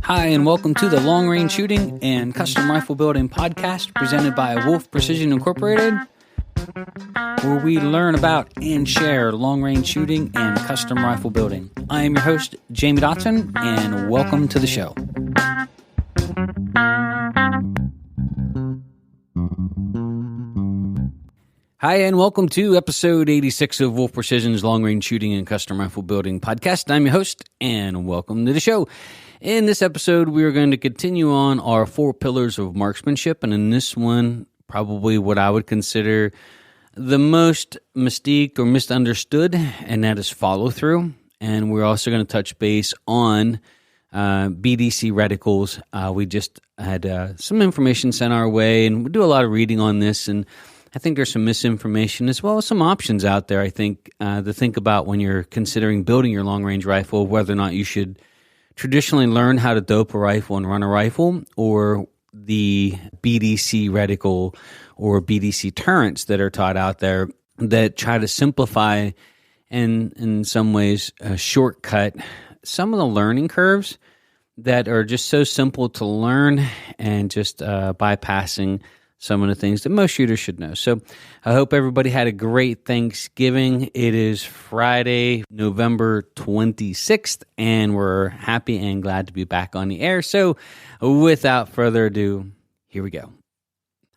Hi, and welcome to the Long Range Shooting and Custom Rifle Building podcast presented by Wolf Precision Incorporated, where we learn about and share long range shooting and custom rifle building. I am your host, Jamie Dotson, and welcome to the show. Hi, and welcome to episode 86 of Wolf Precision's Long Range Shooting and Custom Rifle Building podcast. I'm your host, and welcome to the show. In this episode, we are going to continue on our 4 pillars of marksmanship, and in this one, probably what I would consider the most mystiqued or misunderstood, and that is follow-through. And we're also going to touch base on BDC reticles. We just had some information sent our way, and we do a lot of reading on this, and I think there's some misinformation as well as some options out there, I think, to think about when you're considering building your long-range rifle, whether or not you should traditionally learn how to dope a rifle and run a rifle, or the BDC reticle or BDC turrets that are taught out there that try to simplify and in some ways shortcut some of the learning curves that are just so simple to learn and just bypassing some of the things that most shooters should know. So I hope everybody had a great Thanksgiving. It is Friday, November 26th, and we're happy and glad to be back on the air. So without further ado, here we go. All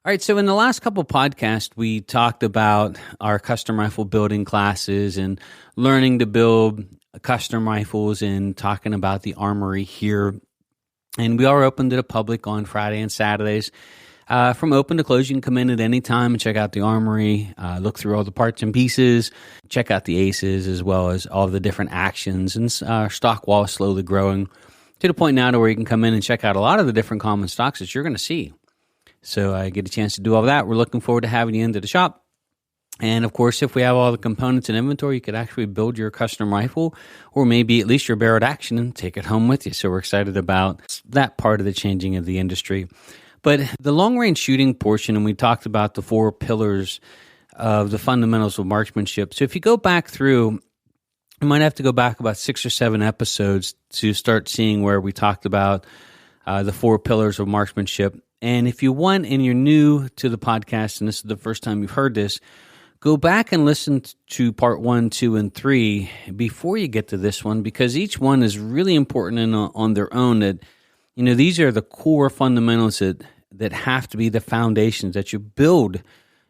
right, so in the last couple podcasts, we talked about our custom rifle building classes and learning to build custom rifles and talking about the armory here. And we are open to the public on Friday and Saturdays. From open to close, you can come in at any time and check out the armory, look through all the parts and pieces, check out the aces as well as all the different actions, and our stock wall is slowly growing to the point now to where you can come in and check out a lot of the different common stocks that you're going to see. So I get a chance to do all that. We're looking forward to having you into the shop. And of course, if we have all the components in inventory, you could actually build your custom rifle or maybe at least your barreled action and take it home with you. So we're excited about that part of the changing of the industry. But the long-range shooting portion, and we talked about the 4 pillars of the fundamentals of marksmanship. So if you go back through, you might have to go back about 6 or 7 episodes to start seeing where we talked about the 4 pillars of marksmanship. And if you want and you're new to the podcast, and this is the first time you've heard this, go back and listen to part 1, 2, and 3 before you get to this one, because each one is really important on their own. That, you know, these are the core fundamentals that have to be the foundations that you build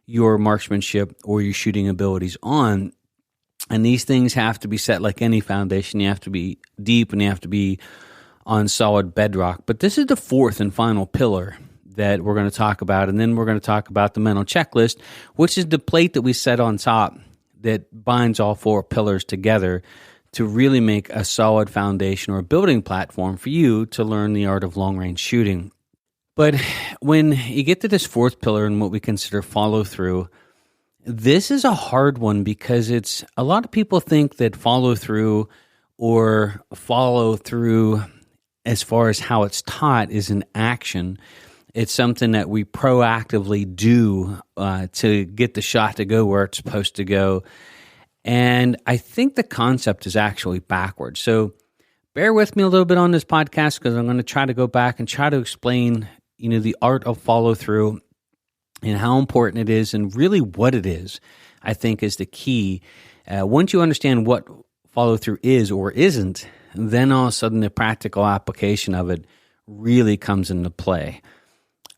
your marksmanship or your shooting abilities on. And these things have to be set like any foundation. You have to be deep and you have to be on solid bedrock. But this is the 4th and final pillar that we're going to talk about. And then we're going to talk about the mental checklist, which is the plate that we set on top that binds all 4 pillars together to really make a solid foundation or a building platform for you to learn the art of long-range shooting. But when you get to this 4th pillar and what we consider follow-through, this is a hard one because it's a lot of people think that follow-through or follow-through as far as how it's taught is an action. It's something that we proactively do to get the shot to go where it's supposed to go. And I think the concept is actually backwards. So bear with me a little bit on this podcast because I'm going to try to go back and try to explain, you know, the art of follow through and how important it is and really what it is, I think is the key. Once you understand what follow through is or isn't, then all of a sudden the practical application of it really comes into play.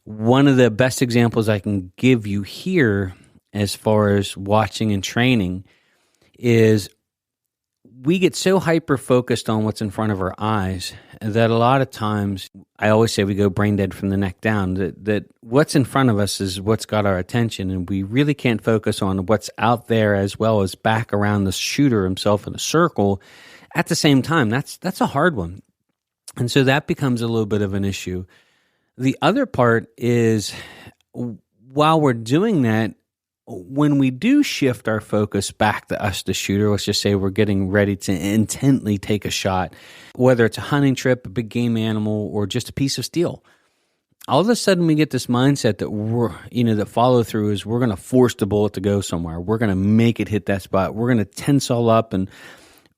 One of the best examples I can give you here as far as watching and training is we get so hyper-focused on what's in front of our eyes that a lot of times, I always say we go brain dead from the neck down, that what's in front of us is what's got our attention, and we really can't focus on what's out there as well as back around the shooter himself in a circle at the same time. That's a hard one. And so that becomes a little bit of an issue. The other part is, while we're doing that, when we do shift our focus back to us, the shooter, let's just say we're getting ready to intently take a shot, whether it's a hunting trip, a big game animal, or just a piece of steel, all of a sudden we get this mindset that that follow through is we're going to force the bullet to go somewhere. We're going to make it hit that spot. We're going to tense all up and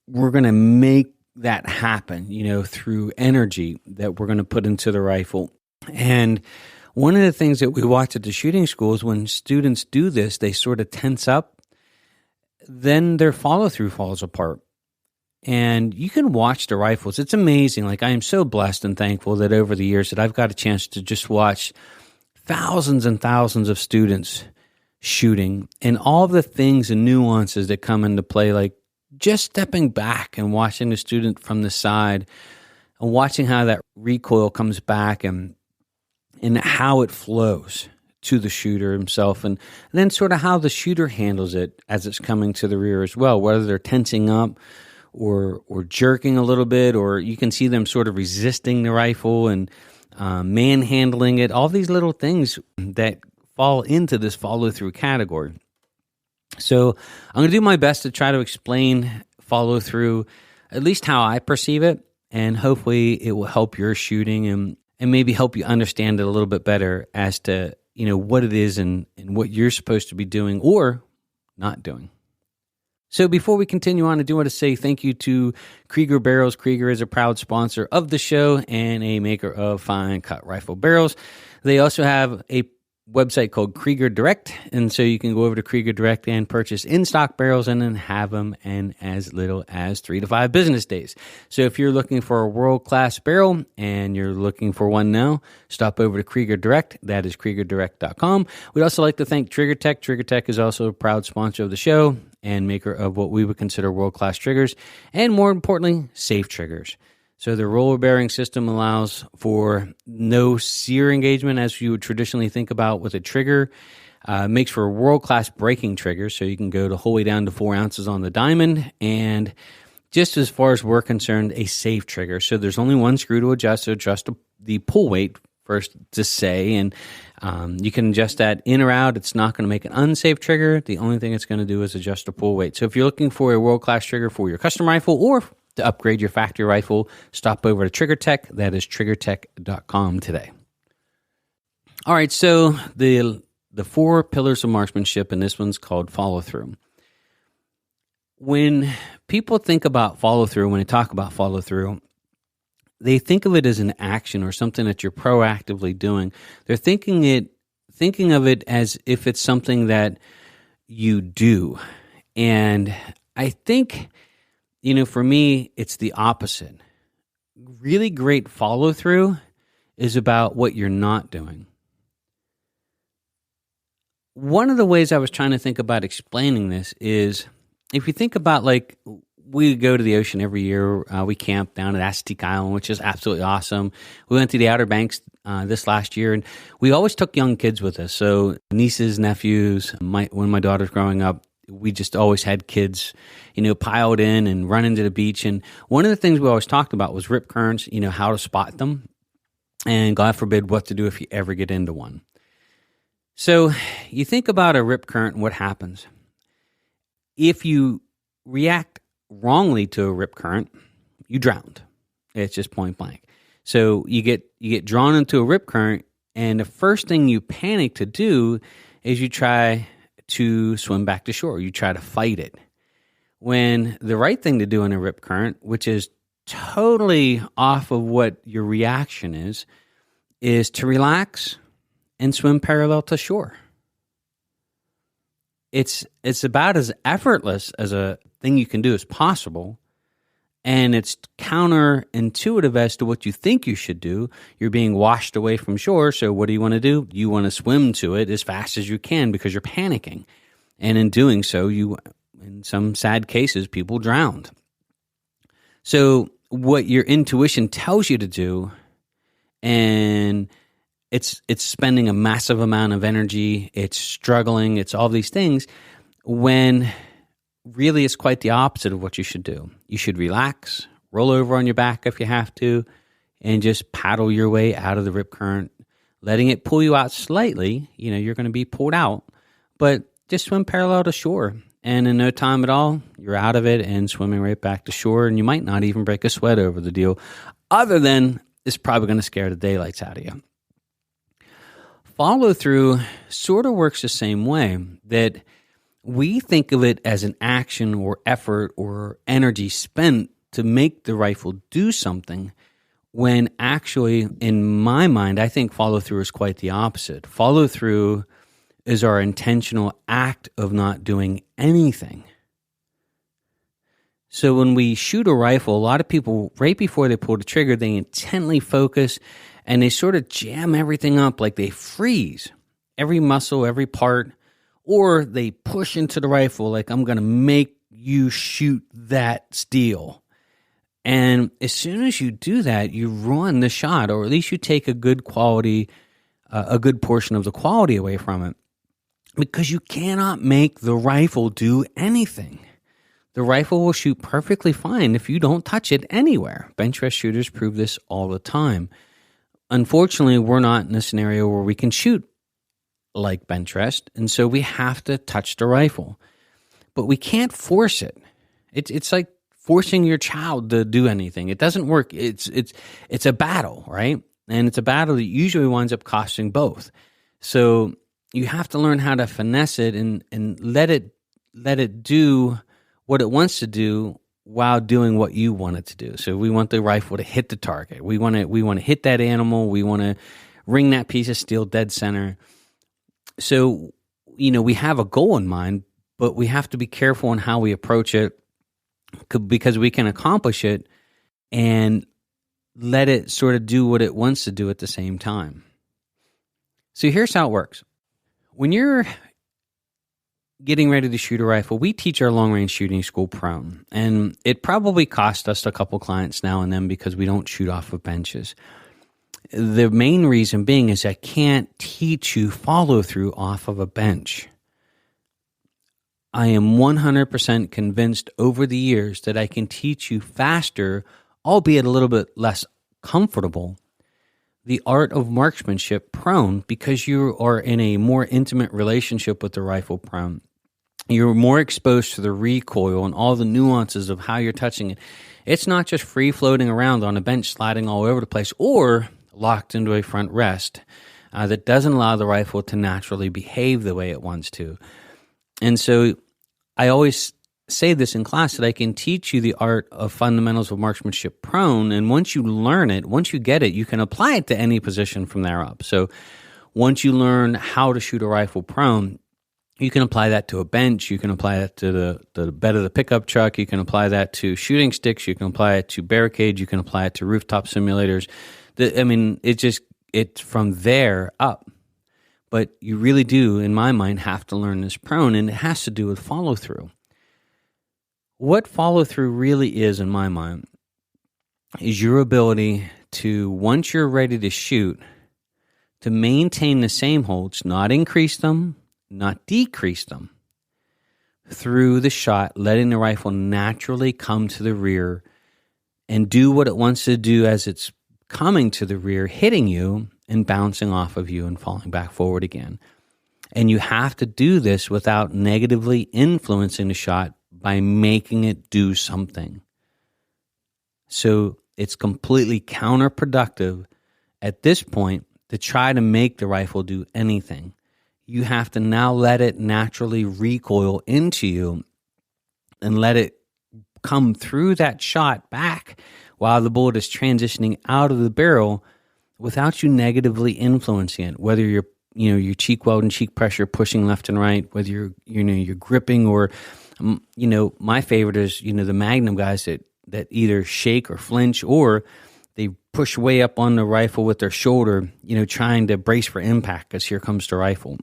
we're going to make that happen, through energy that we're going to put into the rifle. And one of the things that we watch at the shooting school is when students do this, they sort of tense up, then their follow-through falls apart. And you can watch the rifles. It's amazing. Like, I am so blessed and thankful that over the years that I've got a chance to just watch thousands and thousands of students shooting and all the things and nuances that come into play, like just stepping back and watching the student from the side and watching how that recoil comes back and how it flows to the shooter himself, and then sort of how the shooter handles it as it's coming to the rear as well, whether they're tensing up or jerking a little bit, or you can see them sort of resisting the rifle and manhandling it, all these little things that fall into this follow-through category. So I'm going to do my best to try to explain follow-through, at least how I perceive it, and hopefully it will help your shooting and maybe help you understand it a little bit better as to what it is and what you're supposed to be doing or not doing. So before we continue on, I do want to say thank you to Krieger Barrels. Krieger is a proud sponsor of the show and a maker of fine cut rifle barrels. They also have a website called Krieger Direct, and so you can go over to Krieger Direct and purchase in-stock barrels and then have them in as little as 3 to 5 business days. So if you're looking for a world-class barrel and you're looking for one now, stop over to Krieger Direct. That is Kriegerdirect.com. We'd also like to thank Triggertech. Triggertech is also a proud sponsor of the show and maker of what we would consider world-class triggers, and more importantly, safe triggers. So the roller bearing system allows for no sear engagement as you would traditionally think about with a trigger. Makes for a world-class braking trigger, so you can go the whole way down to 4 ounces on the diamond. And just as far as we're concerned, a safe trigger. So there's only one screw to adjust, so adjust the pull weight first to say, and you can adjust that in or out. It's not going to make an unsafe trigger. The only thing it's going to do is adjust the pull weight. So if you're looking for a world-class trigger for your custom rifle or to upgrade your factory rifle, stop over to Triggertech. That is Triggertech.com today. All right, so the 4 pillars of marksmanship, and this one's called follow-through. When people think about follow-through, when they talk about follow-through, they think of it as an action or something that you're proactively doing. They're thinking of it as if it's something that you do. And I think, for me, it's the opposite. Really great follow-through is about what you're not doing. One of the ways I was trying to think about explaining this is, if you think about, like, we go to the ocean every year. We camp down at Aztec Island, which is absolutely awesome. We went to the Outer Banks this last year, and we always took young kids with us. So nieces, nephews, when my daughter's growing up, we just always had kids, piled in and run into the beach. And one of the things we always talked about was rip currents, how to spot them, and God forbid what to do if you ever get into one. So you think about a rip current and what happens. If you react wrongly to a rip current, you drowned. It's just point blank. So you get drawn into a rip current, and the first thing you panic to do is you try to swim back to shore. You try to fight it. When the right thing to do in a rip current, which is totally off of what your reaction is to relax and swim parallel to shore. It's about as effortless as a thing you can do as possible, and it's counterintuitive as to what you think you should do. You're being washed away from shore, so what do you want to do? You want to swim to it as fast as you can because you're panicking. And in doing so, in some sad cases, people drowned. So what your intuition tells you to do, and it's spending a massive amount of energy, it's struggling, it's all these things, when really it's quite the opposite of what you should do. You should relax, roll over on your back if you have to, and just paddle your way out of the rip current, letting it pull you out slightly. You're going to be pulled out, but just swim parallel to shore. And in no time at all, you're out of it and swimming right back to shore, and you might not even break a sweat over the deal, other than it's probably going to scare the daylights out of you. Follow-through sort of works the same way, that we think of it as an action or effort or energy spent to make the rifle do something, when actually, in my mind, I think follow-through is quite the opposite. Follow-through is our intentional act of not doing anything. So when we shoot a rifle, a lot of people, right before they pull the trigger, they intently focus and they sort of jam everything up, like they freeze every muscle, every part, or they push into the rifle like, I'm going to make you shoot that steel. And as soon as you do that, you ruin the shot, or at least you take a good quality, a good portion of the quality away from it, because you cannot make the rifle do anything. The rifle will shoot perfectly fine if you don't touch it anywhere. Bench rest shooters prove this all the time. Unfortunately, we're not in a scenario where we can shoot like bench rest, and so we have to touch the rifle. But we can't force it. It's like forcing your child to do anything. It doesn't work. It's a battle, right? And it's a battle that usually winds up costing both. So you have to learn how to finesse it and let it do what it wants to do while doing what you want it to do. So we want the rifle to hit the target. We want to hit that animal. We want to ring that piece of steel dead center. So, we have a goal in mind, but we have to be careful on how we approach it, because we can accomplish it and let it sort of do what it wants to do at the same time. So here's how it works. When you're getting ready to shoot a rifle, we teach our long-range shooting school prone, and it probably cost us a couple clients now and then because we don't shoot off of benches. The main reason being is I can't teach you follow-through off of a bench. I am 100% convinced over the years that I can teach you faster, albeit a little bit less comfortable, the art of marksmanship prone, because you are in a more intimate relationship with the rifle prone. You're more exposed to the recoil and all the nuances of how you're touching it. It's not just free floating around on a bench, sliding all over the place, or locked into a front rest that doesn't allow the rifle to naturally behave the way it wants to. And so I always say this in class, that I can teach you the art of fundamentals of marksmanship prone, and once you learn it, once you get it, you can apply it to any position from there up. So once you learn how to shoot a rifle prone, you can apply that to a bench, you can apply that to the bed of the pickup truck, you can apply that to shooting sticks, you can apply it to barricades, you can apply it to rooftop simulators. It's from there up. But you really do, in my mind, have to learn this prone, and it has to do with follow-through. What follow-through really is, in my mind, is your ability to, once you're ready to shoot, to maintain the same holds, not increase them, not decrease them, through the shot, letting the rifle naturally come to the rear and do what it wants to do as it's coming to the rear, hitting you and bouncing off of you and falling back forward again. And you have to do this without negatively influencing the shot by making it do something. So it's completely counterproductive at this point to try to make the rifle do anything. You have to now let it naturally recoil into you and let it come through that shot back while the bullet is transitioning out of the barrel without you negatively influencing it, whether you're your cheek weld and cheek pressure pushing left and right, whether you're gripping, or my favorite is the Magnum guys that either shake or flinch, or they push way up on the rifle with their shoulder, trying to brace for impact because here comes the rifle.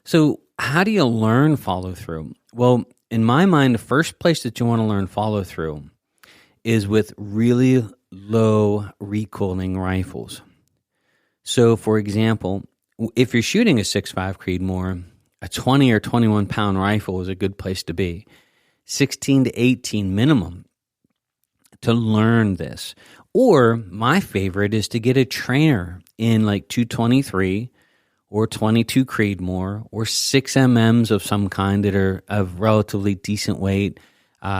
So how do you learn follow through? Well, in my mind, the first place that you want to learn follow through is with really low recoiling rifles. So, for example, if you're shooting a 6.5 Creedmoor, a 20 or 21 pound rifle is a good place to be. 16 to 18 minimum to learn this. Or my favorite is to get a trainer in like 223 or 22 Creedmoor or 6 MMs of some kind that are of relatively decent weight,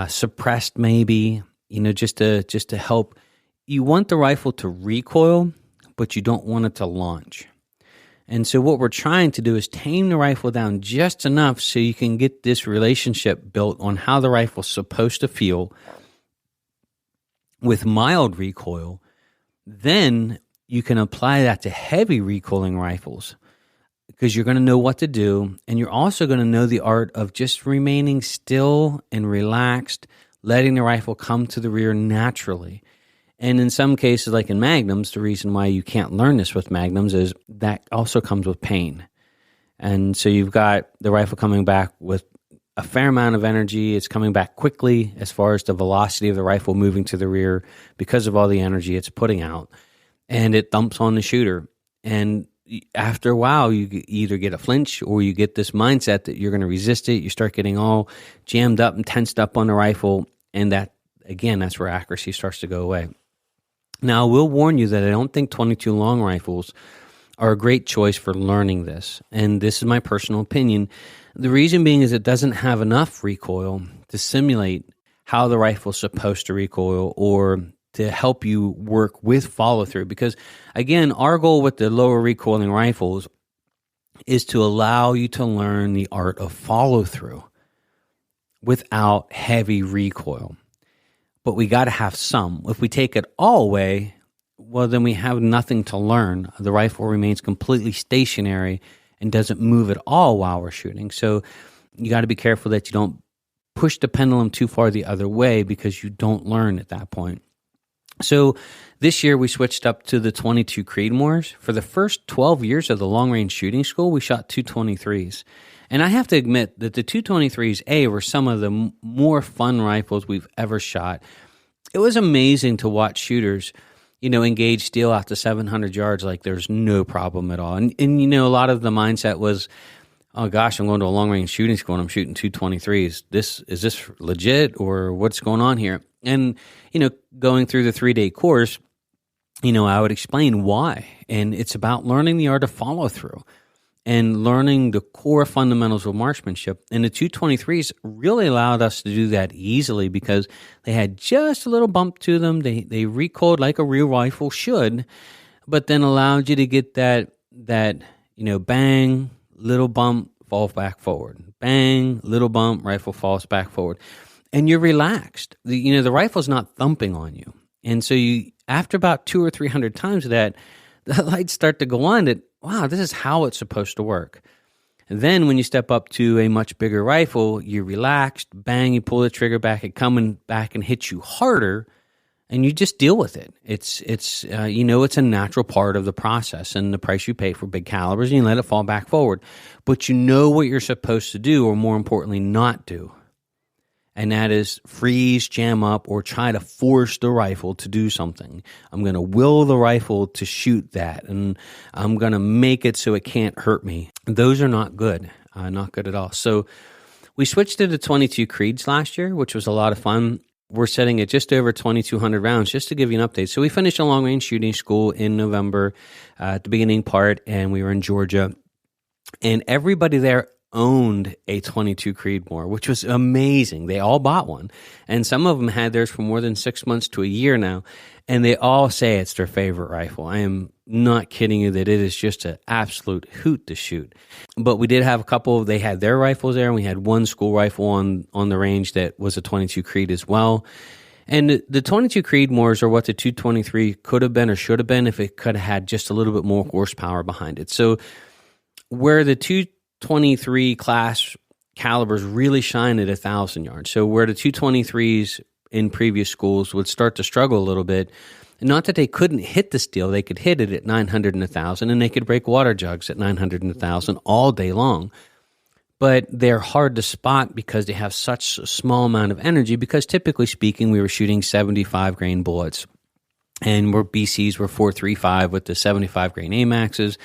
suppressed maybe, just to help. You want the rifle to recoil, but you don't want it to launch. And so what we're trying to do is tame the rifle down just enough so you can get this relationship built on how the rifle's supposed to feel with mild recoil, then you can apply that to heavy recoiling rifles because you're going to know what to do, and you're also going to know the art of just remaining still and relaxed, letting the rifle come to the rear naturally. And in some cases, like in magnums, the reason why you can't learn this with magnums is that also comes with pain. And so you've got the rifle coming back with a fair amount of energy. It's coming back quickly as far as the velocity of the rifle moving to the rear because of all the energy it's putting out. And it thumps on the shooter. And after a while, you either get a flinch or you get this mindset that you're going to resist it. You start getting all jammed up and tensed up on the rifle. And that, again, that's where accuracy starts to go away. Now, I will warn you that I don't think 22 long rifles are a great choice for learning this. And this is my personal opinion. The reason being is it doesn't have enough recoil to simulate how the rifle's supposed to recoil or to help you work with follow-through. Because, again, our goal with the lower recoiling rifles is to allow you to learn the art of follow-through without heavy recoil. But we got to have some. If we take it all away, well, then we have nothing to learn. The rifle remains completely stationary and doesn't move at all while we're shooting. So you got to be careful that you don't push the pendulum too far the other way because you don't learn at that point. So this year we switched up to the 22 Creedmoors. For the first 12 years of the long-range shooting school, we shot 223s. And I have to admit that the 223s, were some of the more fun rifles we've ever shot. It was amazing to watch shooters, engage steel out to 700 yards like there's no problem at all. And a lot of the mindset was, oh gosh, I'm going to a long-range shooting school and I'm shooting 223s. Is this legit or what's going on here? And, going through the 3-day course, I would explain why. And it's about learning the art of follow-through and learning the core fundamentals of marksmanship. And the 223s really allowed us to do that easily because they had just a little bump to them. They recoiled like a real rifle should, but then allowed you to get that bang, little bump, falls back forward. Bang, little bump, rifle falls back forward. And you're relaxed. The rifle's not thumping on you. And so after about 200 or 300 times of that, the lights start to go on that, wow, this is how it's supposed to work. And then when you step up to a much bigger rifle, you're relaxed, bang, you pull the trigger back, it coming back and hits you harder, and you just deal with it. It's a natural part of the process and the price you pay for big calibers, and you let it fall back forward. But you know what you're supposed to do, or more importantly, not do. And that is freeze, jam up, or try to force the rifle to do something. I'm going to will the rifle to shoot that, and I'm going to make it so it can't hurt me. Those are not good, not good at all. So we switched to the 22 Creeds last year, which was a lot of fun. We're setting it just over 2,200 rounds, just to give you an update. So we finished a long-range shooting school in November at the beginning part, and we were in Georgia. And everybody there owned a 22 Creedmoor, which was amazing. They all bought one. And some of them had theirs for more than 6 months to a year now. And they all say it's their favorite rifle. I am not kidding you that it is just an absolute hoot to shoot. But we did have a couple, they had their rifles there, and we had one school rifle on the range that was a 22 Creed as well. And the 22 Creedmoors are what the 223 could have been or should have been if it could have had just a little bit more horsepower behind it. So where the 223 class calibers really shine at 1,000 yards. So where the 223s in previous schools would start to struggle a little bit, not that they couldn't hit the steel, they could hit it at 900 and 1,000, and they could break water jugs at 900 and 1,000 all day long. But they're hard to spot because they have such a small amount of energy, because typically speaking, we were shooting 75 grain bullets. And BCs were 4.35 with the 75 grain AMAXs.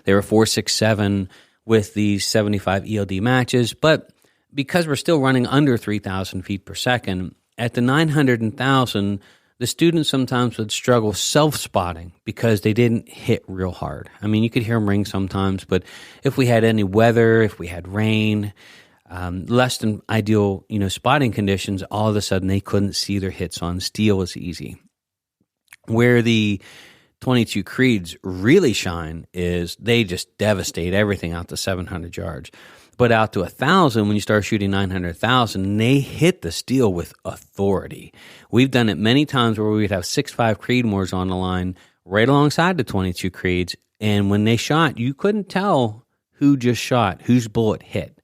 They were 4.67 with the 75 ELD matches. But because we're still running under 3,000 feet per second, at the 900 and 1,000, the students sometimes would struggle self-spotting because they didn't hit real hard. I mean, you could hear them ring sometimes, but if we had any weather, if we had rain, less than ideal, spotting conditions, all of a sudden they couldn't see their hits on steel as easy. Where the 22 Creeds really shine is they just devastate everything out to 700 yards. But out to 1,000, when you start shooting 900,000, they hit the steel with authority. We've done it many times where we'd have 6.5 Creedmoors on the line right alongside the 22 Creeds. And when they shot, you couldn't tell who just shot, whose bullet hit.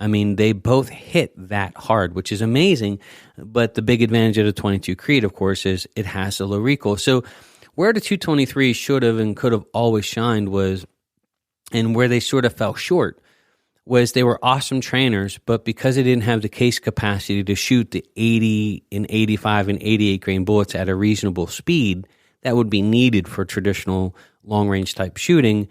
I mean, they both hit that hard, which is amazing. But the big advantage of the 22 Creed, of course, is it has a low recoil. So where the 223 should have and could have always shined was, and where they sort of fell short, was they were awesome trainers, but because they didn't have the case capacity to shoot the 80 and 85 and 88 grain bullets at a reasonable speed that would be needed for traditional long-range type shooting,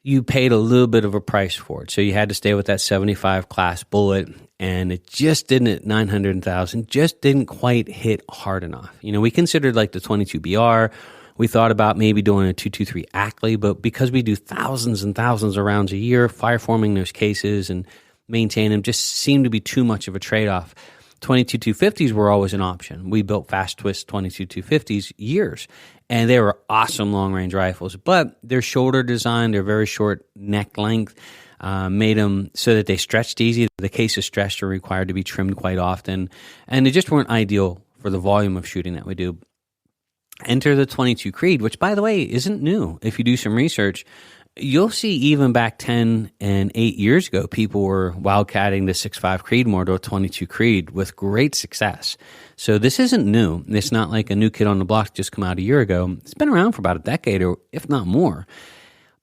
you paid a little bit of a price for it. So you had to stay with that 75 class bullet, and it just didn't, at 900,000, just didn't quite hit hard enough. You know, we considered like the 22 BR. We thought about maybe doing a 223 Ackley, but because we do thousands and thousands of rounds a year, fireforming those cases and maintaining them just seemed to be too much of a trade-off. 22 250s were always an option. We built fast twist 22 250s years, and they were awesome long-range rifles, but their shoulder design, their very short neck length, made them so that they stretched easy. The cases stretched and required to be trimmed quite often, and they just weren't ideal for the volume of shooting that we do. Enter the 22 Creed, which, by the way, isn't new. If you do some research, you'll see even back 10 and 8 years ago, people were wildcatting the 6.5 Creedmoor to a 22 Creed with great success. So this isn't new. It's not like a new kid on the block just come out a year ago. It's been around for about a decade, or if not more.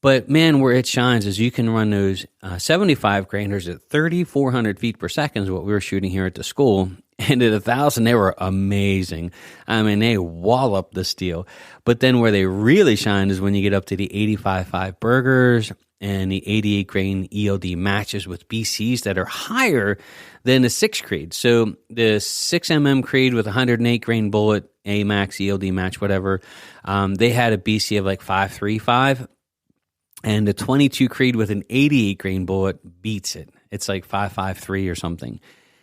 But man, where it shines is you can run those 75 grainers at 3,400 feet per second is what we were shooting here at the school. And at 1,000, they were amazing. I mean, they wallop the steel. But then where they really shine is when you get up to the 85.5 Burgers and the 88 grain ELD matches with BCs that are higher than the 6 Creed. So the 6mm Creed with 108 grain bullet, AMAX, ELD match, whatever, they had a BC of like 5.35. And the 22 Creed with an 88 grain bullet beats it. It's like 5.53 or something.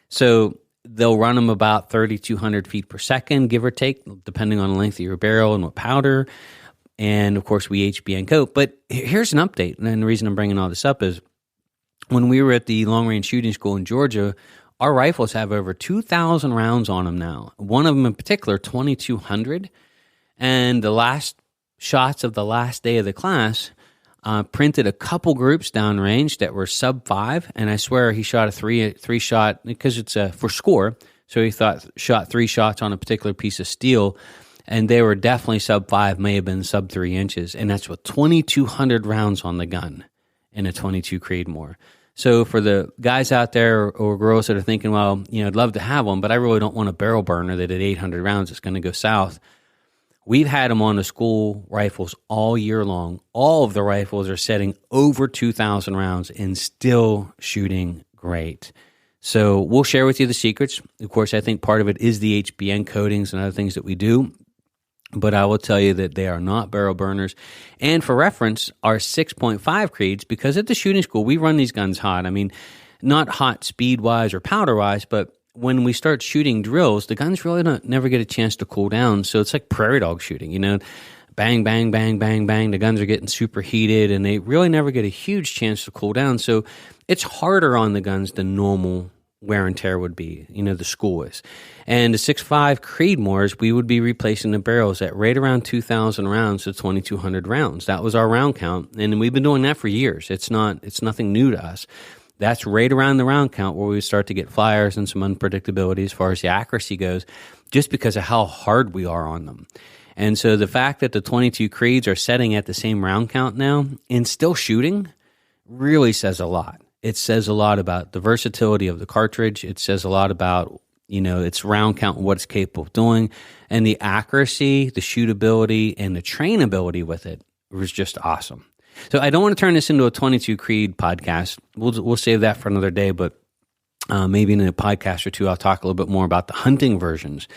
So they'll run them about 3,200 feet per second, give or take, depending on the length of your barrel and what powder. And, of course, we HBN coat. But here's an update, and the reason I'm bringing all this up is when we were at the long-range shooting school in Georgia, our rifles have over 2,000 rounds on them now. One of them in particular, 2,200. And the last shots of the last day of the class printed a couple groups downrange that were sub-5, and I swear he shot a three shot, because it's for score, so he shot 3 shots on a particular piece of steel, and they were definitely sub-5, may have been sub-3 inches, and that's with 2,200 rounds on the gun in a 22 Creedmoor. So for the guys out there or girls that are thinking, well, you know, I'd love to have one, but I really don't want a barrel burner that at 800 rounds is going to go south. We've had them on the school rifles all year long. All of the rifles are setting over 2,000 rounds and still shooting great. So we'll share with you the secrets. Of course, I think part of it is the HBN coatings and other things that we do. But I will tell you that they are not barrel burners. And for reference, our 6.5 Creeds, because at the shooting school, we run these guns hot. I mean, not hot speed-wise or powder-wise, but when we start shooting drills, the guns really never get a chance to cool down. So it's like prairie dog shooting, you know, bang, bang, bang, bang, bang. The guns are getting super heated, and they really never get a huge chance to cool down. So it's harder on the guns than normal wear and tear would be, you know, the school is. And the 6.5 Creedmoors, we would be replacing the barrels at right around 2,000 rounds to 2,200 rounds. That was our round count, and we've been doing that for years. It's nothing new to us. That's right around the round count where we start to get flyers and some unpredictability as far as the accuracy goes, just because of how hard we are on them. And so the fact that the 22 Creeds are setting at the same round count now and still shooting really says a lot. It says a lot about the versatility of the cartridge. It says a lot about, you know, its round count and what it's capable of doing. And the accuracy, the shootability, and the trainability with it was just awesome. So I don't want to turn this into a 22 Creed podcast. We'll save that for another day, but maybe in a podcast or two, I'll talk a little bit more about the hunting versions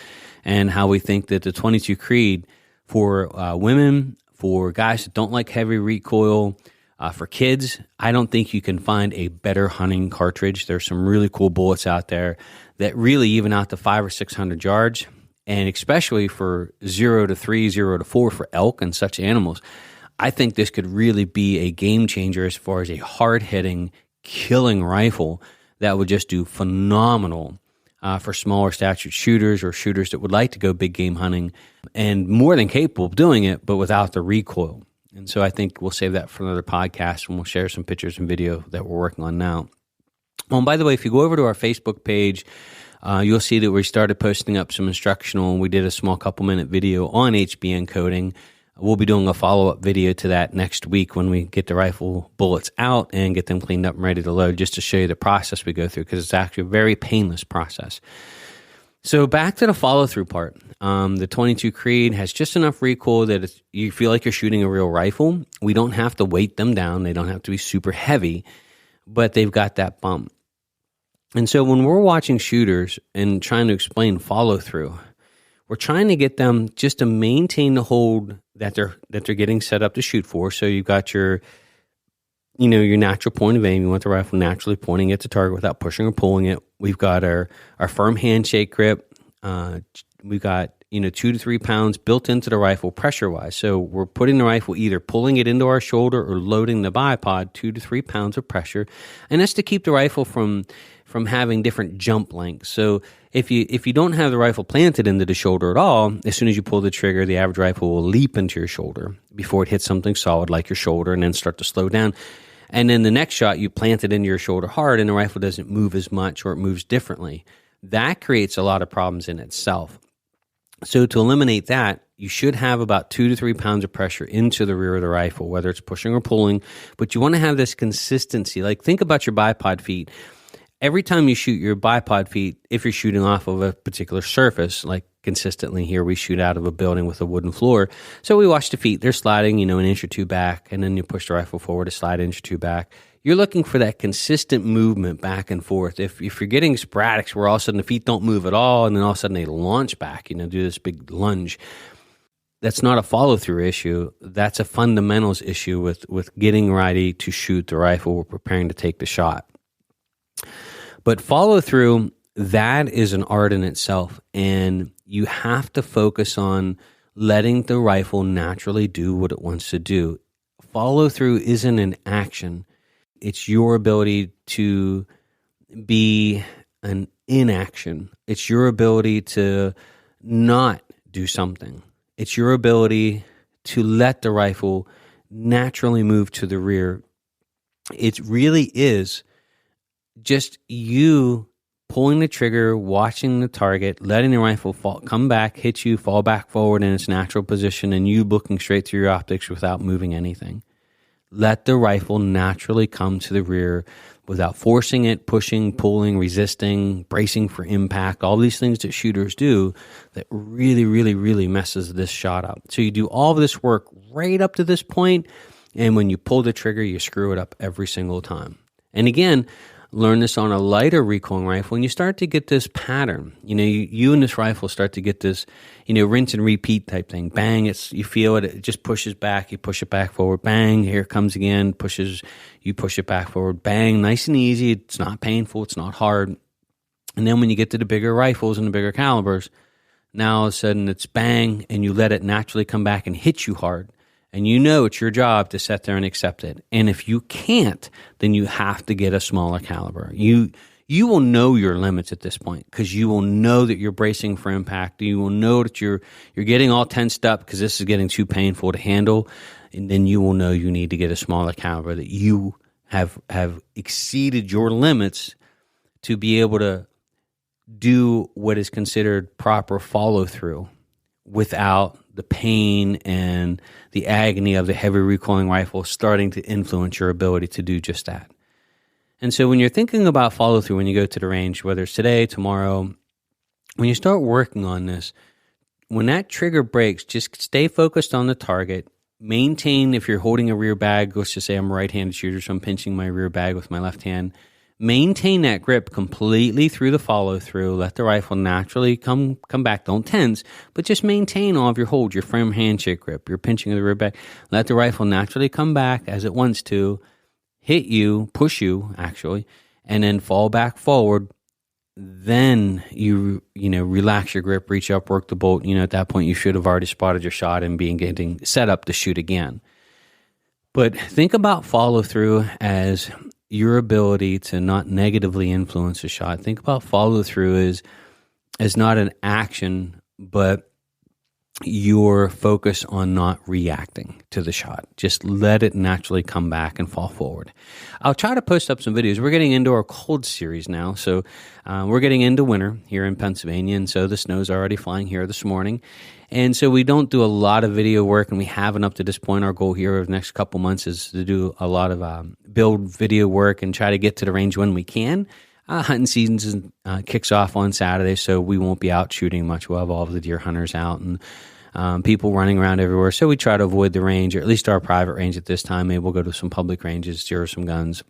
and how we think that the 22 Creed for women, for guys that don't like heavy recoil, for kids, I don't think you can find a better hunting cartridge. There's some really cool bullets out there that really even out to 500 or 600 yards, and especially for 0 to 3, 0 to 4 for elk and such animals. I think this could really be a game changer as far as a hard-hitting, killing rifle that would just do phenomenal for smaller statured shooters or shooters that would like to go big game hunting, and more than capable of doing it, but without the recoil. And so I think we'll save that for another podcast, and we'll share some pictures and video that we're working on now. Oh, and by the way, if you go over to our Facebook page, you'll see that we started posting up some instructional, and we did a small couple-minute video on HB encoding. We'll be doing a follow-up video to that next week when we get the rifle bullets out and get them cleaned up and ready to load, just to show you the process we go through, because it's actually a very painless process. So back to the follow-through part. The 22 Creed has just enough recoil that you feel like you're shooting a real rifle. We don't have to weight them down. They don't have to be super heavy, but they've got that bump. And so when we're watching shooters and trying to explain follow-through, we're trying to get them just to maintain the hold that they're getting set up to shoot for. So you've got your natural point of aim. You want the rifle naturally pointing at the target without pushing or pulling it. We've got our firm handshake grip. We've got 2 to 3 pounds built into the rifle pressure-wise. So we're putting the rifle, either pulling it into our shoulder or loading the bipod, 2 to 3 pounds of pressure. And that's to keep the rifle from having different jump lengths. So if you don't have the rifle planted into the shoulder at all, as soon as you pull the trigger, the average rifle will leap into your shoulder before it hits something solid like your shoulder and then start to slow down. And then the next shot, you plant it into your shoulder hard and the rifle doesn't move as much, or it moves differently. That creates a lot of problems in itself. So to eliminate that, you should have about 2 to 3 pounds of pressure into the rear of the rifle, whether it's pushing or pulling. But you want to have this consistency. Like, think about your bipod feet. Every time you shoot your bipod feet, if you're shooting off of a particular surface, like consistently here, we shoot out of a building with a wooden floor. So we watch the feet. They're sliding, an inch or two back, and then you push the rifle forward to slide an inch or two back. You're looking for that consistent movement back and forth. If you're getting sporadics where all of a sudden the feet don't move at all, and then all of a sudden they launch back, do this big lunge, that's not a follow-through issue. That's a fundamentals issue with getting ready to shoot the rifle. We're preparing to take the shot. But follow-through, that is an art in itself, and you have to focus on letting the rifle naturally do what it wants to do. Follow-through isn't an action. It's your ability to be an inaction. It's your ability to not do something. It's your ability to let the rifle naturally move to the rear. It really is just you pulling the trigger, watching the target, letting the rifle come back, hit you, fall back forward in its natural position, and you looking straight through your optics without moving anything. Let the rifle naturally come to the rear without forcing it, pushing, pulling, resisting, bracing for impact, all these things that shooters do that really, really, really messes this shot up. So you do all of this work right up to this point, and when you pull the trigger, you screw it up every single time. And again, learn this on a lighter recoiling rifle, and you start to get this pattern. You and this rifle start to get this, rinse and repeat type thing. Bang, you feel it, it just pushes back, you push it back forward, bang, here it comes again, you push it back forward, bang, nice and easy, it's not painful, it's not hard. And then when you get to the bigger rifles and the bigger calibers, now all of a sudden it's bang, and you let it naturally come back and hit you hard. And it's your job to sit there and accept it. And if you can't, then you have to get a smaller caliber. You will know your limits at this point, because you will know that you're bracing for impact. You will know that you're getting all tensed up because this is getting too painful to handle. And then you will know you need to get a smaller caliber, that you have exceeded your limits to be able to do what is considered proper follow-through without the pain and the agony of the heavy recoiling rifle starting to influence your ability to do just that. And so when you're thinking about follow-through, when you go to the range, whether it's today, tomorrow, when you start working on this, when that trigger breaks, just stay focused on the target. Maintain, if you're holding a rear bag, let's just say I'm a right-handed shooter, so I'm pinching my rear bag with my left hand. Maintain that grip completely through the follow-through. Let the rifle naturally come back. Don't tense, but just maintain all of your hold, your firm handshake grip, your pinching of the rear back. Let the rifle naturally come back as it wants to, hit you, push you, actually, and then fall back forward. Then you relax your grip, reach up, work the bolt. At that point, you should have already spotted your shot and getting set up to shoot again. But think about follow-through as your ability to not negatively influence a shot. Think about follow through as not an action, but your focus on not reacting to the shot. Just let it naturally come back and fall forward. I'll try to post up some videos. We're getting into our cold series now, so we're getting into winter here in Pennsylvania, and so the snow's already flying here this morning. And so we don't do a lot of video work, and we haven't up to this point. Our goal here over the next couple months is to do a lot of build video work and try to get to the range when we can. Hunting season kicks off on Saturday, so we won't be out shooting much. We'll have all of the deer hunters out and people running around everywhere. So we try to avoid the range, or at least our private range at this time. Maybe we'll go to some public ranges, zero some guns.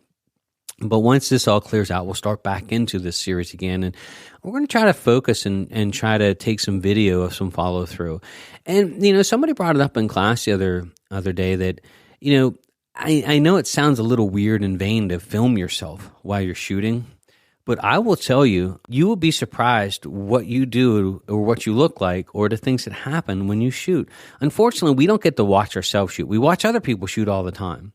But once this all clears out, we'll start back into this series again. And we're going to try to focus and try to take some video of some follow through. And, somebody brought it up in class the other day that, I know it sounds a little weird and vain to film yourself while you're shooting. But I will tell you, you will be surprised what you do or what you look like or the things that happen when you shoot. Unfortunately, we don't get to watch ourselves shoot. We watch other people shoot all the time.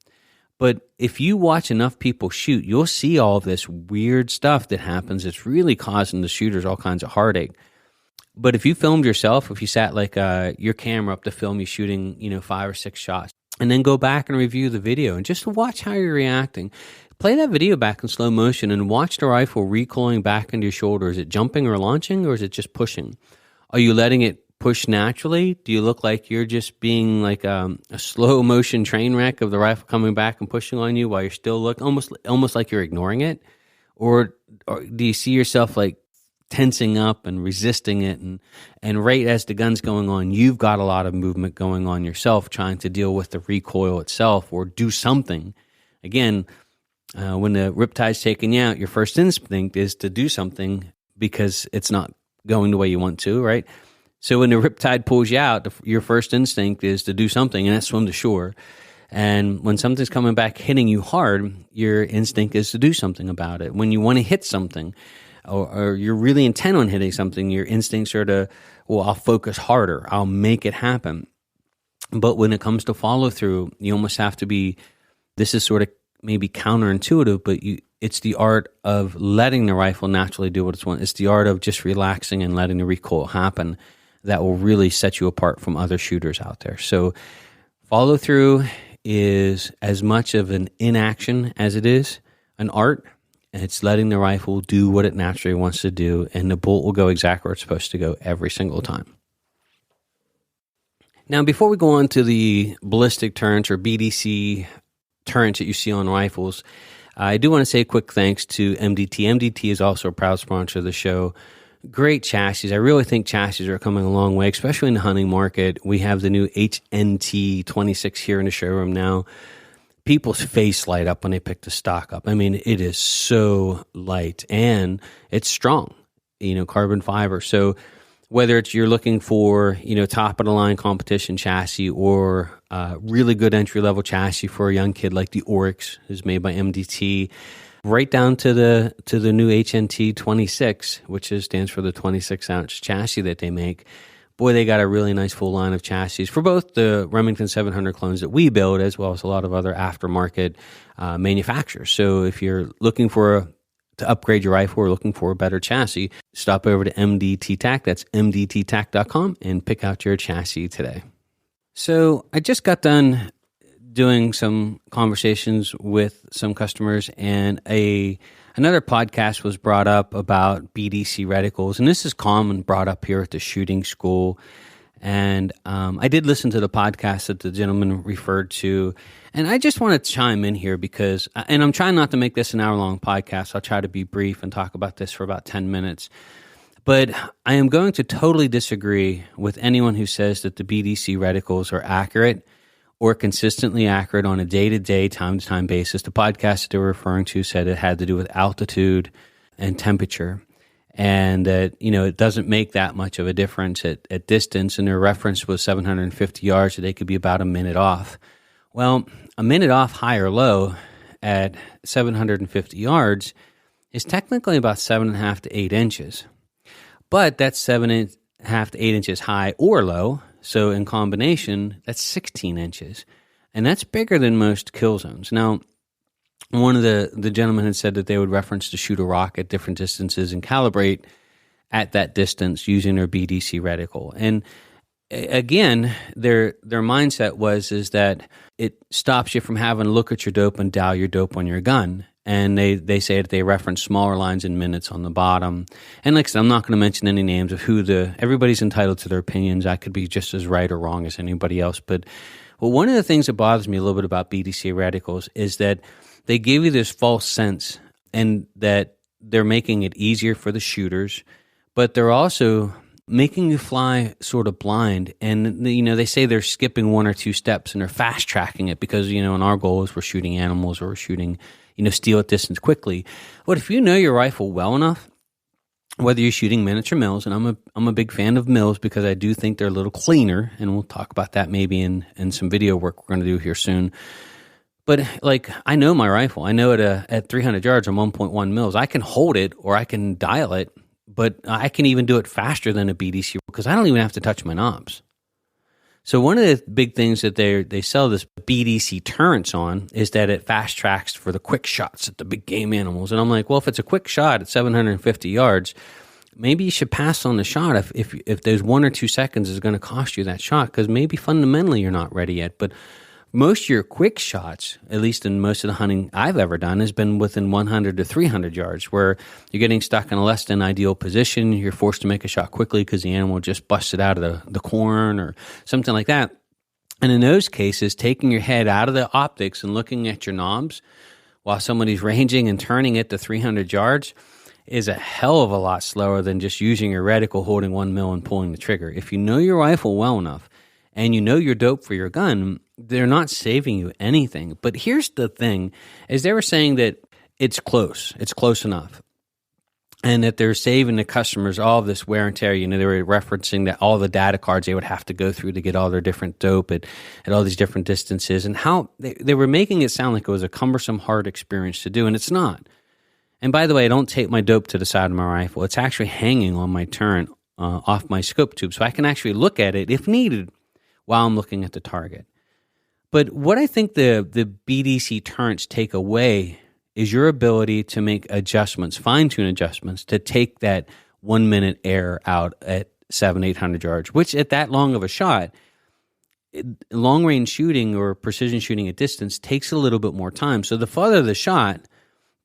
But if you watch enough people shoot, you'll see all of this weird stuff that happens. It's really causing the shooters all kinds of heartache. But if you filmed yourself, if you sat like your camera up to film you shooting, 5 or 6 shots, and then go back and review the video and just watch how you're reacting. Play that video back in slow motion and watch the rifle recoiling back into your shoulder. Is it jumping or launching, or is it just pushing? Are you letting it push naturally? Do you look like you're just being like a slow motion train wreck of the rifle coming back and pushing on you while you're still almost like you're ignoring it? Or do you see yourself like tensing up and resisting it, and right as the gun's going on, you've got a lot of movement going on yourself, trying to deal with the recoil itself or do something. Again, when the riptide's taking you out, your first instinct is to do something because it's not going the way you want to, right? So when the riptide pulls you out, your first instinct is to do something, and that's swim to shore. And when something's coming back hitting you hard, your instinct is to do something about it. When you want to hit something, or you're really intent on hitting something, your instincts are to, I'll focus harder. I'll make it happen. But when it comes to follow through, you almost have to be, this is sort of maybe counterintuitive, but it's the art of letting the rifle naturally do what it's want. It's the art of just relaxing and letting the recoil happen that will really set you apart from other shooters out there. So follow through is as much of an inaction as it is an art. It's letting the rifle do what it naturally wants to do, and the bolt will go exactly where it's supposed to go every single time. Now, before we go on to the ballistic turrets or BDC turrets that you see on rifles, I do want to say a quick thanks to MDT. MDT is also a proud sponsor of the show. Great chassis. I really think chassis are coming a long way, especially in the hunting market. We have the new HNT 26 here in the showroom now. People's face light up when they pick the stock up. I mean, it is so light and it's strong, carbon fiber. So whether it's you're looking for, top of the line competition chassis or really good entry level chassis for a young kid like the Oryx, who's made by MDT, right down to the new HNT 26, which stands for the 26-ounce chassis that they make. Boy, they got a really nice full line of chassis for both the Remington 700 clones that we build, as well as a lot of other aftermarket manufacturers. So if you're looking to upgrade your rifle or looking for a better chassis, stop over to MDT Tac. That's mdttac.com and pick out your chassis today. So I just got done doing some conversations with some customers, and another podcast was brought up about BDC reticles, and this is common brought up here at the shooting school. And I did listen to the podcast that the gentleman referred to, and I just want to chime in here because, and I'm trying not to make this an hour-long podcast. I'll try to be brief and talk about this for about 10 minutes. But I am going to totally disagree with anyone who says that the BDC reticles are accurate or consistently accurate on a day-to-day, time-to-time basis. The podcast that they were referring to said it had to do with altitude and temperature, and that, it doesn't make that much of a difference at distance, and their reference was 750 yards, so they could be about a minute off. Well, a minute off high or low at 750 yards is technically about 7.5 to 8 inches. But that's 7.5 to 8 inches high or low. So in combination, that's 16 inches. And that's bigger than most kill zones. Now, one of the gentlemen had said that they would reference to shoot a rock at different distances and calibrate at that distance using their BDC reticle. And again, their mindset is that it stops you from having to look at your dope and dial your dope on your gun. And they say that they reference smaller lines and minutes on the bottom. And like I said, I'm not going to mention any names of everybody's entitled to their opinions. I could be just as right or wrong as anybody else. But one of the things that bothers me a little bit about BDC reticles is that they give you this false sense and that they're making it easier for the shooters, but they're also making you fly sort of blind. And, they say they're skipping one or two steps and they're fast tracking it because, in our goal is we're shooting animals or we're shooting, steel at distance quickly. But if you know your rifle well enough, whether you're shooting miniature mills, and I'm a big fan of mills because I do think they're a little cleaner, and we'll talk about that maybe in some video work we're going to do here soon. But I know my rifle. I know it at 300 yards or 1.1 mils. I can hold it or I can dial it, but I can even do it faster than a BDC because I don't even have to touch my knobs. So one of the big things that they sell this BDC turrets on is that it fast tracks for the quick shots at the big game animals. And I'm like, well, if it's a quick shot at 750 yards, maybe you should pass on the shot if those 1 or 2 seconds is going to cost you that shot because maybe fundamentally you're not ready yet. But most of your quick shots, at least in most of the hunting I've ever done, has been within 100 to 300 yards where you're getting stuck in a less than ideal position. You're forced to make a shot quickly because the animal just busted out of the corn or something like that. And in those cases, taking your head out of the optics and looking at your knobs while somebody's ranging and turning it to 300 yards is a hell of a lot slower than just using your reticle, holding 1 mil and pulling the trigger. If you know your rifle well enough and you know your dope for your gun, they're not saving you anything. But here's the thing, is they were saying that it's close enough, and that they're saving the customers all of this wear and tear. They were referencing that all the data cards they would have to go through to get all their different dope at all these different distances, and how they were making it sound like it was a cumbersome, hard experience to do, and it's not. And by the way, I don't tape my dope to the side of my rifle. It's actually hanging on my turret off my scope tube, so I can actually look at it if needed while I'm looking at the target. But what I think the BDC turrets take away is your ability to make adjustments, fine-tune adjustments, to take that 1 minute air out at 700-800 yards, which at that long of a shot, long-range shooting or precision shooting at distance takes a little bit more time. So the farther the shot,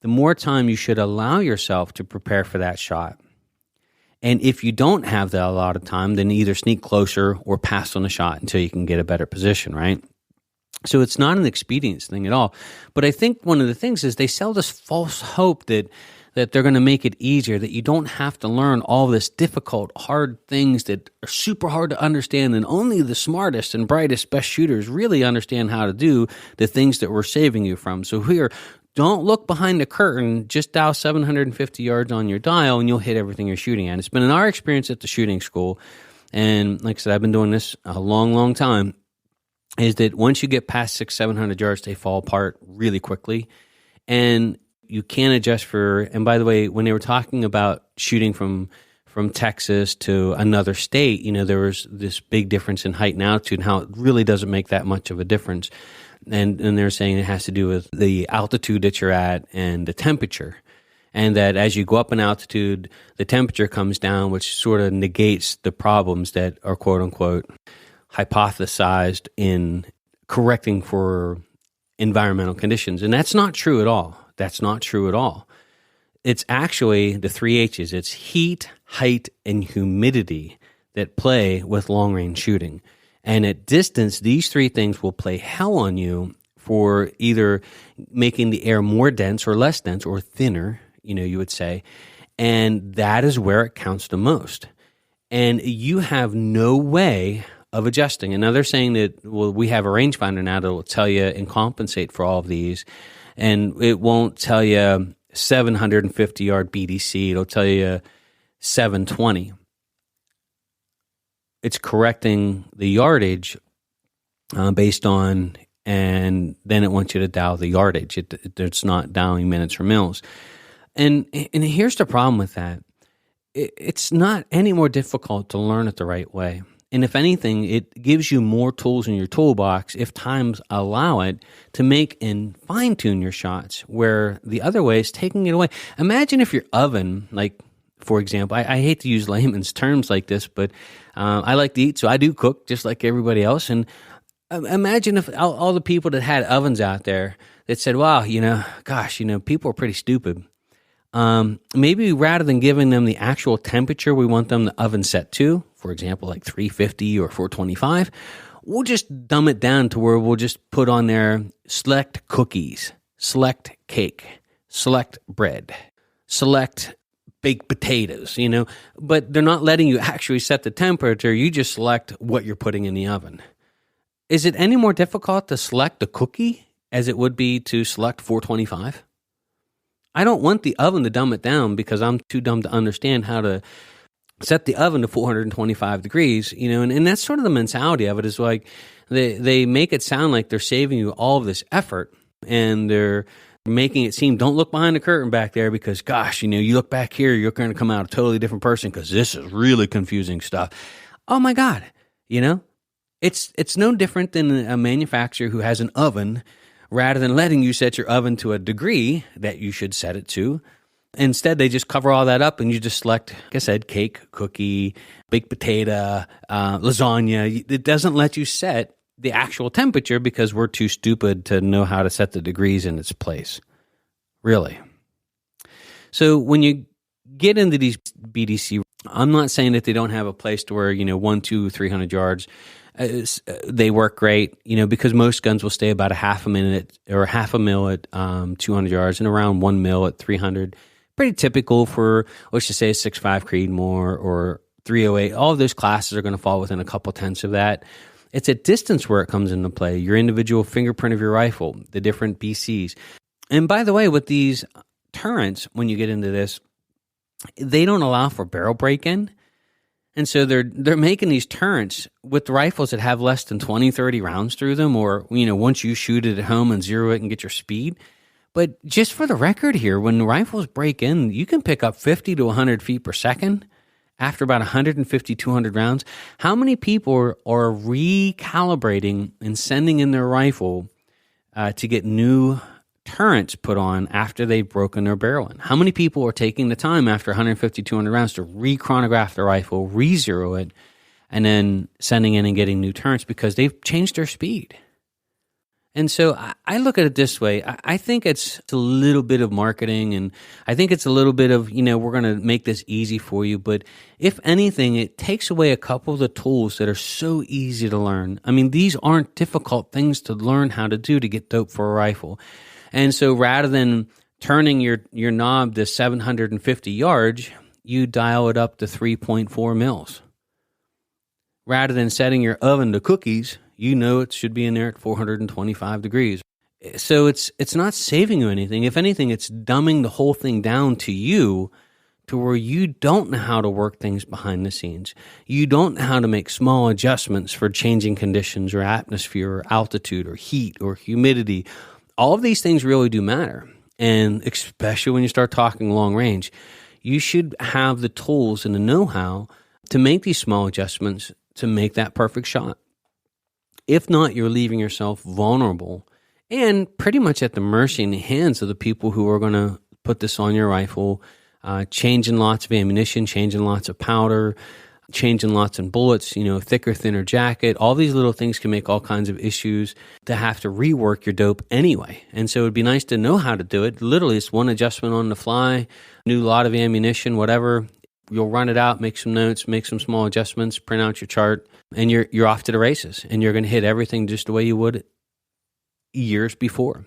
the more time you should allow yourself to prepare for that shot. And if you don't have that a lot of time, then either sneak closer or pass on the shot until you can get a better position, right? So it's not an expedience thing at all. But I think one of the things is they sell this false hope that they're going to make it easier, that you don't have to learn all this difficult, hard things that are super hard to understand, and only the smartest and brightest, best shooters really understand how to do the things that we're saving you from. So here, don't look behind the curtain, just dial 750 yards on your dial and you'll hit everything you're shooting at. It's been in our experience at the shooting school, and like I said, I've been doing this a long, long time, is that once you get past 600-700 yards, they fall apart really quickly, and you can't adjust for. And by the way, when they were talking about shooting from Texas to another state, there was this big difference in height and altitude, and how it really doesn't make that much of a difference. And they're saying it has to do with the altitude that you're at and the temperature, and that as you go up in altitude, the temperature comes down, which sort of negates the problems that are quote unquote hypothesized in correcting for environmental conditions. And that's not true at all. That's not true at all. It's actually the 3 H's. It's heat, height, and humidity that play with long-range shooting. And at distance, these 3 things will play hell on you for either making the air more dense or less dense or thinner, you would say. And that is where it counts the most. And you have no way of adjusting. And now they're saying that, well, we have a rangefinder now that will tell you and compensate for all of these. And it won't tell you 750 yard BDC. It'll tell you 720. It's correcting the yardage based on, and then it wants you to dial the yardage. It's not dialing minutes or mils. And here's the problem with that. It's not any more difficult to learn it the right way. And if anything, it gives you more tools in your toolbox, if times allow it, to make and fine-tune your shots, where the other way is taking it away. Imagine if your oven, like, for example, I hate to use layman's terms like this, but I like to eat, so I do cook just like everybody else. And imagine if all the people that had ovens out there that said, wow, people are pretty stupid. Maybe rather than giving them the actual temperature we want them the oven set to, for example, like 350 or 425, we'll just dumb it down to where we'll just put on there select cookies, select cake, select bread, select baked potatoes, but they're not letting you actually set the temperature. You just select what you're putting in the oven. Is it any more difficult to select a cookie as it would be to select 425? I don't want the oven to dumb it down because I'm too dumb to understand how to set the oven to 425 degrees, and that's sort of the mentality of it, is like they make it sound like they're saving you all of this effort, and they're making it seem, don't look behind the curtain back there because, gosh, you look back here, you're going to come out a totally different person because this is really confusing stuff. Oh my God, it's no different than a manufacturer who has an oven. Rather than letting you set your oven to a degree that you should set it to, instead they just cover all that up and you just select, like I said, cake, cookie, baked potato, lasagna. It doesn't let you set the actual temperature because we're too stupid to know how to set the degrees in its place. Really. So when you get into these BDC, I'm not saying that they don't have a place to where, 1, 2, 300 yards, they work great, because most guns will stay about a half a minute or half a mil at 200 yards and around 1 mil at 300. Pretty typical for, let's just say, a 6.5 Creedmoor or 308. All of those classes are going to fall within a couple tenths of that. It's at distance where it comes into play. Your individual fingerprint of your rifle, the different BCs. And by the way, with these turrets, when you get into this, they don't allow for barrel break-in. And so they're making these turrets with rifles that have less than 20, 30 rounds through them, or, once you shoot it at home and zero it and get your speed. But just for the record here, when the rifles break in, you can pick up 50 to 100 feet per second after about 150, 200 rounds. How many people are recalibrating and sending in their rifle to get new turrets put on after they've broken their barrel in? How many people are taking the time after 150, 200 rounds to re-chronograph their rifle, re-zero it, and then sending in and getting new turrets because they've changed their speed? And so I look at it this way. I think it's a little bit of marketing, and I think it's a little bit of, we're going to make this easy for you. But if anything, it takes away a couple of the tools that are so easy to learn. I mean, these aren't difficult things to learn how to do to get dope for a rifle. And so rather than turning your knob to 750 yards, you dial it up to 3.4 mils. Rather than setting your oven to cookies, it should be in there at 425 degrees. So it's not saving you anything. If anything, it's dumbing the whole thing down to you to where you don't know how to work things behind the scenes. You don't know how to make small adjustments for changing conditions or atmosphere or altitude or heat or humidity. All of these things really do matter, and especially when you start talking long range, you should have the tools and the know-how to make these small adjustments to make that perfect shot. If not, you're leaving yourself vulnerable and pretty much at the mercy in the hands of the people who are going to put this on your rifle, changing lots of ammunition, changing lots of powder, changing lots of bullets, thicker, thinner jacket. All these little things can make all kinds of issues to have to rework your dope anyway. And so it'd be nice to know how to do it. Literally, it's one adjustment on the fly, new lot of ammunition, whatever. You'll run it out, make some notes, make some small adjustments, print out your chart, and you're off to the races. And you're going to hit everything just the way you would years before.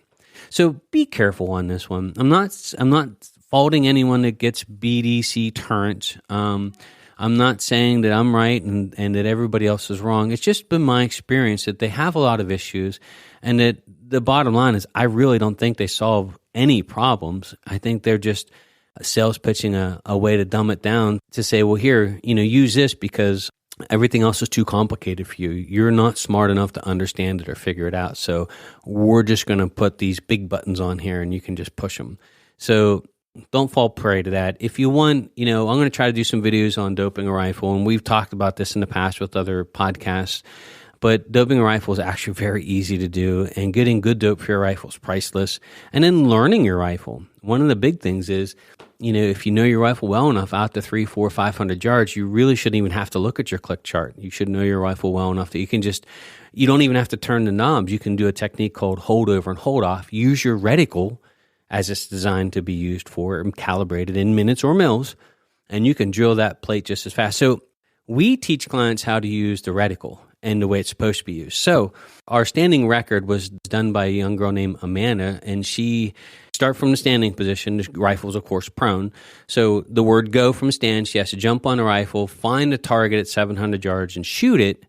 So be careful on this one. I'm not faulting anyone that gets BDC turrets. I'm not saying that I'm right and that everybody else is wrong. It's just been my experience that they have a lot of issues, and that the bottom line is I really don't think they solve any problems. I think they're just sales pitching a way to dumb it down to say, well, here, use this because everything else is too complicated for you. You're not smart enough to understand it or figure it out. So we're just going to put these big buttons on here and you can just push them. So don't fall prey to that. If you want, I'm going to try to do some videos on doping a rifle, and we've talked about this in the past with other podcasts. But doping a rifle is actually very easy to do, and getting good dope for your rifle is priceless. And then learning your rifle. One of the big things is, if you know your rifle well enough out to 300, 400, 500 yards, you really shouldn't even have to look at your click chart. You should know your rifle well enough that you don't even have to turn the knobs. You can do a technique called hold over and hold off. Use your reticle as it's designed to be used for and calibrated in minutes or mils, and you can drill that plate just as fast. So we teach clients how to use the reticle and the way it's supposed to be used. So our standing record was done by a young girl named Amanda, and she start from the standing position. The rifle's, of course, prone. So the word go from stand, she has to jump on the rifle, find a target at 700 yards and shoot it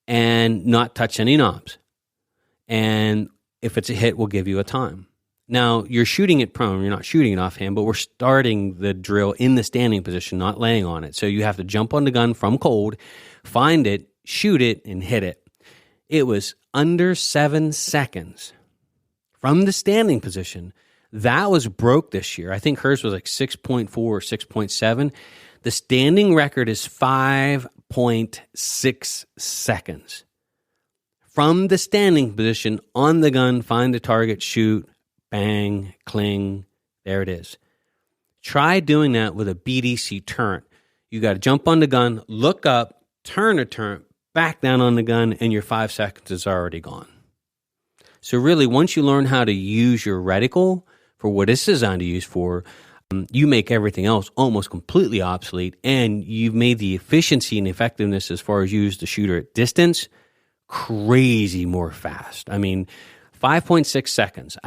and not touch any knobs. And if it's a hit, we'll give you a time. Now, you're shooting it prone. You're not shooting it offhand, but we're starting the drill in the standing position, not laying on it. So you have to jump on the gun from cold, find it, shoot it, and hit it. It was under 7 seconds from the standing position. That was broke this year. I think hers was like 6.4 or 6.7. The standing record is 5.6 seconds. From the standing position, on the gun, find the target, shoot, bang, cling, there it is. Try doing that with a BDC turret. You got to jump on the gun, look up, turn a turret, back down on the gun, and your 5 seconds is already gone. So really, once you learn how to use your reticle for what it's designed to use for, you make everything else almost completely obsolete, and you've made the efficiency and effectiveness as far as use the shooter at distance crazy more fast. I mean, 5.6 seconds.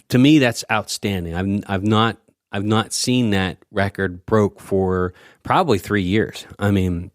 To me, that's outstanding. I've not seen that record broke for probably 3 years. I mean,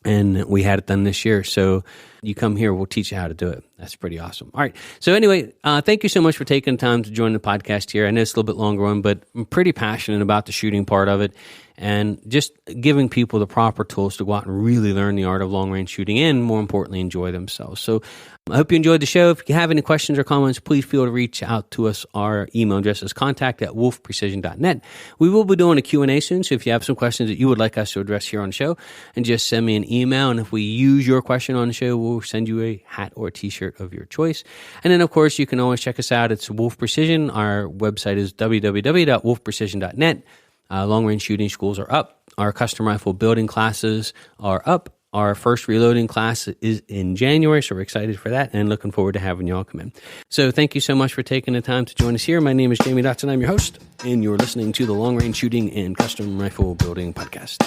and we had it done this year. So you come here, we'll teach you how to do it. That's pretty awesome. All right. So anyway, thank you so much for taking time to join the podcast here. I know it's a little bit longer one, but I'm pretty passionate about the shooting part of it and just giving people the proper tools to go out and really learn the art of long-range shooting and, more importantly, enjoy themselves. So I hope you enjoyed the show. If you have any questions or comments, please feel to reach out to us. Our email address is contact@wolfprecision.net. We will be doing a Q&A soon, so if you have some questions that you would like us to address here on the show, and just send me an email, and if we use your question on the show, we'll send you a hat or a t-shirt of your choice. And then, of course, you can always check us out. It's Wolf Precision. Our website is www.wolfprecision.net. Long-range shooting schools are up. Our custom rifle building classes are up. Our first reloading class is in January, so we're excited for that and looking forward to having y'all come in. So thank you so much for taking the time to join us here. My name is Jamie Dotson. I'm your host, and you're listening to the Long Range Shooting and Custom Rifle Building Podcast.